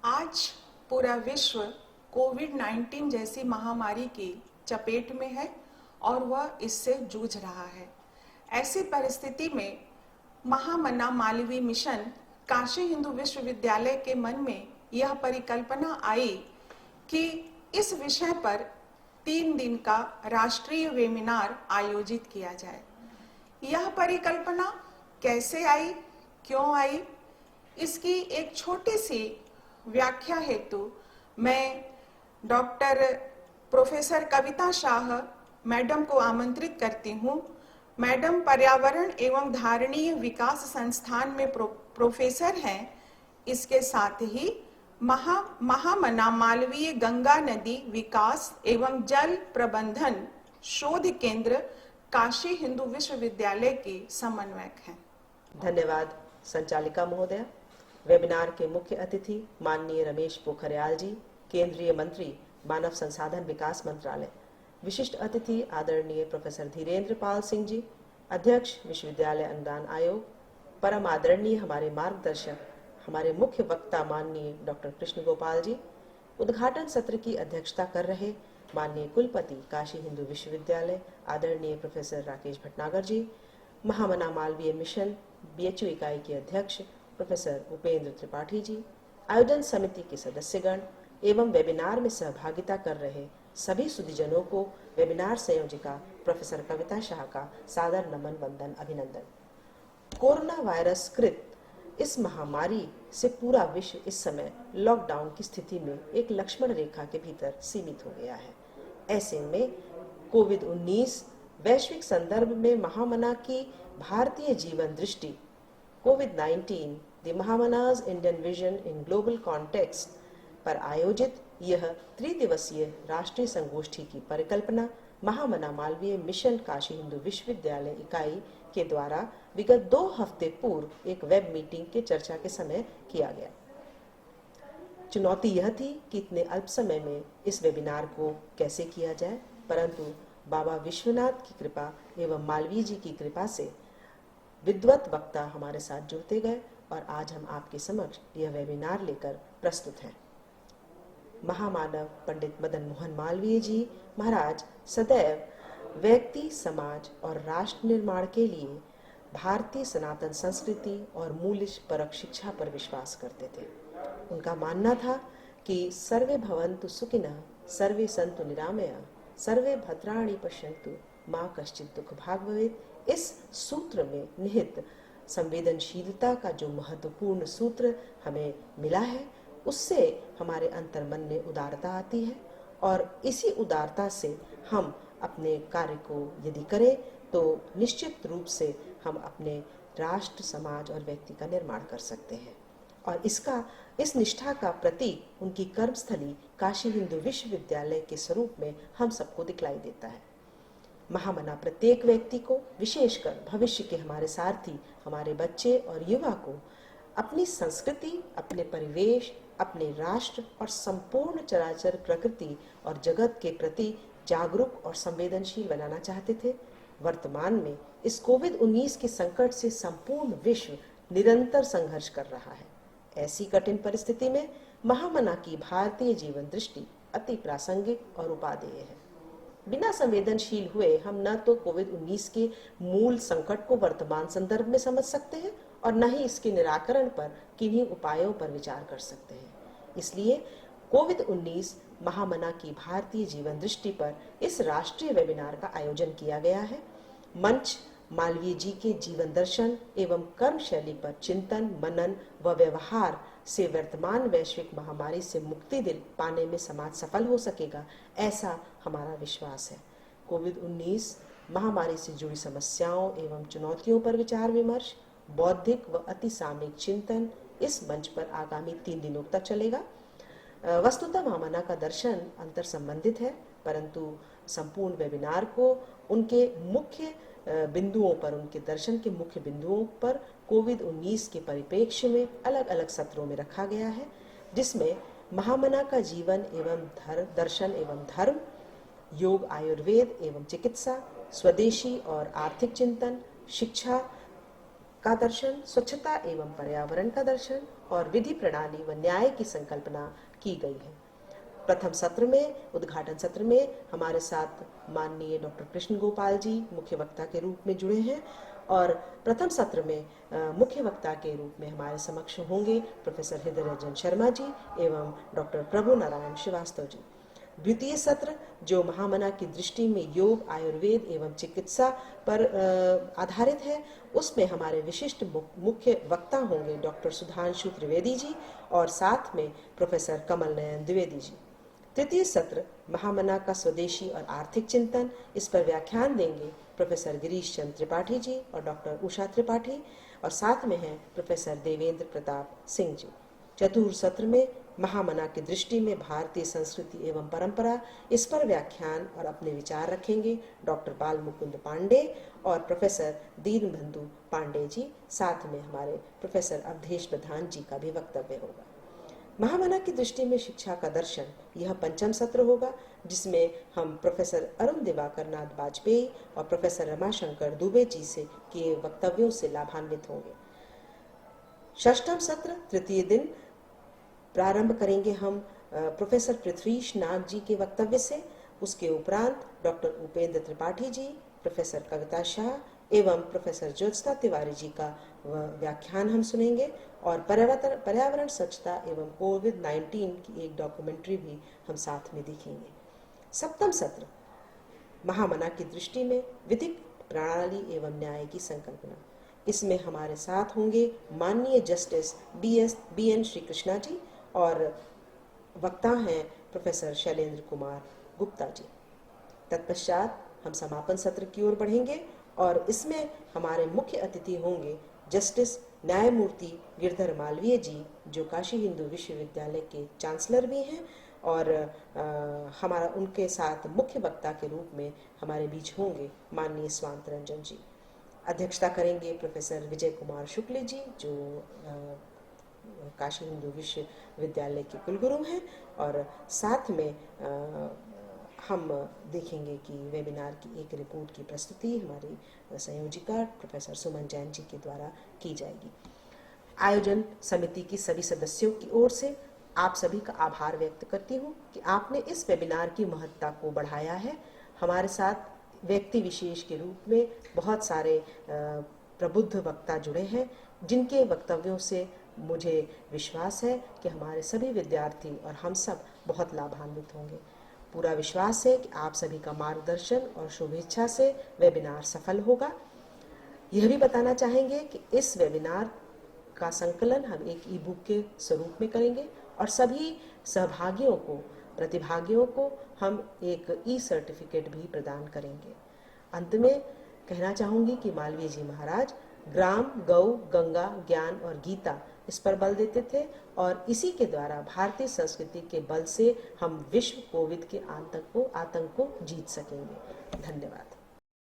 आज पूरा विश्व कोविड-19 जैसी महामारी की चपेट में है और वह इससे जूझ रहा है। ऐसी परिस्थिति में महामना मालवीय मिशन काशी हिंदू विश्वविद्यालय के मन में यह परिकल्पना आई कि इस विषय पर 3 दिन का राष्ट्रीय वेबिनार आयोजित किया जाए। यह परिकल्पना कैसे आई, क्यों आई, इसकी एक छोटी सी व्याख्या हेतु मैं डॉक्टर प्रोफेसर कविता शाह मैडम को आमंत्रित करती हूँ। मैडम पर्यावरण एवं धारणीय विकास संस्थान में प्रोफेसर हैं। इसके साथ ही महामना मालवीय गंगा नदी विकास एवं जल प्रबंधन शोध केंद्र काशी हिंदू विश्वविद्यालय के समन्वयक हैं। धन्यवाद संचालिका महोदया। वेबिनार के मुख्य अतिथि माननीय रमेश पोखरियाल जी, केंद्रीय मंत्री मानव संसाधन विकास मंत्रालय। विशिष्ट अतिथि आदरणीय प्रोफेसर धीरेन्द्र पाल सिंह जी, अध्यक्ष विश्वविद्यालय अनुदान आयोग। परम आदरणीय हमारे मार्गदर्शक, हमारे मुख्य वक्ता माननीय डॉक्टर कृष्ण गोपाल जी। उद्घाटन सत्र की अध्यक्षता कर रहे माननीय कुलपति काशी हिंदू विश्वविद्यालय आदरणीय प्रोफेसर राकेश भटनागर जी। महामना मालवीय मिशन BHU इकाई के अध्यक्ष प्रोफेसर उपेंद्र त्रिपाठी जी, आयोजन समिति के सदस्यगण एवं वेबिनार में सहभागिता कर रहे सभी सुधीजनों को वेबिनार संयोजिका प्रोफेसर कविता शाह का सादर नमन, वंदन, अभिनंदन। कोरोना वायरस कृत इस महामारी से पूरा विश्व इस समय लॉकडाउन की स्थिति में एक लक्ष्मण रेखा के भीतर सीमित हो गया है। ऐसे में कोविड-19 वैश्विक संदर्भ में महामना की भारतीय जीवन दृष्टि कोविड-19 the Mahamana's Indian vision in global context पर आयोजित यह त्रिदिवसीय राष्ट्रीय संगोष्ठी की परिकल्पना महामना मालवीय मिशन काशी हिंदू विश्वविद्यालय इकाई के द्वारा विगत 2 हफ्ते पूर्व एक वेब मीटिंग के चर्चा के समय किया गया। चुनौती यह थी कि इतने अल्प समय में इस वेबिनार को कैसे किया जाए, परंतु बाबा विश्वनाथ की कृपा एवं मालवीय जी की कृपा से विद्वत वक्ता हमारे साथ जुड़ते गए और आज हम आपके समक्ष यह वेबिनार लेकर प्रस्तुत हैं। महामानव पंडित मदन मोहन मालवीय जी महाराज सदैव व्यक्ति, समाज और राष्ट्र निर्माण के लिए भारतीय सनातन संस्कृति और मूल्य परक शिक्षा पर विश्वास करते थे। उनका मानना था कि सर्वे भवन्तु सुखिनः, सर्वे सन्तु निरामया, सर्वे भद्राणि पश्यन्तु, माँ कश्चित् दुख भाग भवेत्। इस सूत्र में निहित संवेदनशीलता का जो महत्वपूर्ण सूत्र हमें मिला है, उससे हमारे अंतर्मन में उदारता आती है और इसी उदारता से हम अपने कार्य को यदि करें तो निश्चित रूप से हम अपने राष्ट्र, समाज और व्यक्ति का निर्माण कर सकते हैं। और इस निष्ठा का प्रतीक उनकी कर्मस्थली काशी हिंदू विश्वविद्यालय के स्वरूप में हम सबको दिखलाई देता है। महामना प्रत्येक व्यक्ति को, विशेषकर भविष्य के हमारे सारथी, हमारे बच्चे और युवा को अपनी संस्कृति, अपने परिवेश, अपने राष्ट्र और संपूर्ण चराचर प्रकृति और जगत के प्रति जागरूक और संवेदनशील बनाना चाहते थे। वर्तमान में इस कोविड-19 के संकट से संपूर्ण विश्व निरंतर संघर्ष कर रहा है। ऐसी कठिन परिस्थिति में महामना की भारतीय जीवन दृष्टि अति प्रासंगिक और उपादेय है। बिना संवेदनशील हुए हम न तो कोविड-19 के मूल संकट को वर्तमान संदर्भ में समझ सकते हैं और न ही इसके निराकरण पर किन्हीं उपायों पर विचार कर सकते हैं। इसलिए कोविड-19 महामना की भारतीय जीवन दृष्टि पर इस राष्ट्रीय वेबिनार का आयोजन किया गया है। मंच मालवीय जी के जीवन दर्शन एवं कर्म शैली पर चिंतन, मनन व व्यवहार से वर्तमान वैश्विक महामारी से मुक्ति पाने में समाज सफल हो सकेगा, ऐसा हमारा विश्वास है। कोविड-19 महामारी से जुड़ी समस्याओं एवं चुनौतियों पर विचार विमर्श, बौद्धिक व अति सामयिक चिंतन इस मंच पर आगामी 3 दिनों तक चलेगा। वस्तुतः महामना का दर्शन अंतर संबंधित है, परंतु संपूर्ण वेबिनार को उनके मुख्य बिंदुओं पर, उनके दर्शन के मुख्य बिंदुओं पर कोविड-19 के परिप्रेक्ष्य में अलग अलग सत्रों में रखा गया है, जिसमें महामना का जीवन एवं दर्शन एवं धर्म, योग, आयुर्वेद एवं चिकित्सा, स्वदेशी और आर्थिक चिंतन, शिक्षा, का दर्शन, स्वच्छता एवं पर्यावरण का दर्शन और विधि प्रणाली व न्याय की संकल्पना की गई है। प्रथम सत्र में, उद्घाटन सत्र में हमारे साथ माननीय डॉक्टर कृष्ण गोपाल जी मुख्य वक्ता के रूप में जुड़े हैं और प्रथम सत्र में मुख्य वक्ता के रूप में हमारे समक्ष होंगे प्रोफेसर हृदय रंजन शर्मा जी एवं डॉक्टर प्रभु नारायण श्रीवास्तव जी। द्वितीय सत्र जो महामना की दृष्टि में योग, आयुर्वेद एवं चिकित्सा पर आधारित है, उसमें हमारे विशिष्ट मुख्य वक्ता होंगे डॉक्टर सुधांशु त्रिवेदी जी और साथ में प्रोफेसर कमल नयन द्विवेदी जी। तृतीय सत्र महामना का स्वदेशी और आर्थिक चिंतन, इस पर व्याख्यान देंगे प्रोफेसर गिरीश चंद्र त्रिपाठी जी और डॉक्टर उषा त्रिपाठी और साथ में हैं प्रोफेसर देवेंद्र प्रताप सिंह जी। चतुर्थ सत्र में महामना की दृष्टि में भारतीय संस्कृति एवं परंपरा, इस पर व्याख्यान और अपने विचार रखेंगे डॉक्टर बाल मुकुंद पांडे और प्रोफेसर दीनबंधु पांडे जी। साथ में हमारे प्रोफेसर अवधेश प्रधान जी का भी वक्तव्य होगा। महामना की दृष्टि में शिक्षा का दर्शन, यह पंचम सत्र होगा जिसमें हम प्रोफेसर अरुण दिवाकर नाथ वाजपेयी और प्रोफेसर रमाशंकर दुबे जी से किए वक्तव्यों से लाभान्वित होंगे। षष्ठम सत्र तृतीय दिन प्रारंभ करेंगे हम प्रोफेसर पृथ्वीश नाग जी के वक्तव्य से। उसके उपरांत डॉक्टर उपेंद्र त्रिपाठी जी, प्रोफेसर कविता शाह एवं प्रोफेसर ज्योत्सना तिवारी जी का व्याख्यान हम सुनेंगे और पर्यावरण स्वच्छता एवं कोविड-19 की एक डॉक्यूमेंट्री भी हम साथ में देखेंगे। सप्तम सत्र महामना की दृष्टि में विधिक प्रणाली एवं न्याय की संकल्पना, इसमें हमारे साथ होंगे माननीय justice B N Shri Krishna ji और वक्ता हैं प्रोफेसर शैलेंद्र कुमार गुप्ता जी। तत्पश्चात हम समापन सत्र की ओर बढ़ेंगे और इसमें हमारे मुख्य अतिथि होंगे जस्टिस न्यायमूर्ति गिरधर मालवीय जी जो काशी हिंदू विश्वविद्यालय के चांसलर भी हैं और हमारा उनके साथ मुख्य वक्ता के रूप में हमारे बीच होंगे माननीय स्वांत रंजन जी। अध्यक्षता करेंगे प्रोफेसर विजय कुमार शुक्ल जी जो काशी हिंदू विश्वविद्यालय के कुलगुरु हैं और साथ में हम देखेंगे कि वेबिनार की एक रिपोर्ट की प्रस्तुति हमारी संयोजिका प्रोफेसर सुमन जैन जी के द्वारा की जाएगी। आयोजन समिति की सभी सदस्यों की ओर से आप सभी का आभार व्यक्त करती हूँ कि आपने इस वेबिनार की महत्ता को बढ़ाया है। हमारे साथ व्यक्ति विशेष के रूप में बहुत सारे प्रबुद्ध वक्ता जुड़े हैं जिनके वक्तव्यों से मुझे विश्वास है कि हमारे सभी विद्यार्थी और हम सब बहुत लाभान्वित होंगे। पूरा विश्वास है कि आप सभी का मार्गदर्शन और शुभेच्छा से वेबिनार सफल होगा। यह भी बताना चाहेंगे कि इस वेबिनार का संकलन हम एक ई बुक के स्वरूप में करेंगे और सभी सहभागियों को, प्रतिभागियों को हम एक ई सर्टिफिकेट भी प्रदान करेंगे। अंत में कहना चाहूँगी कि मालवीय जी महाराज ग्राम, गौ, गंगा, ज्ञान और गीता इस पर बल देते थे और इसी के द्वारा भारतीय संस्कृति के बल से हम विश्व कोविड के आतंक को जीत सकेंगे। धन्यवाद।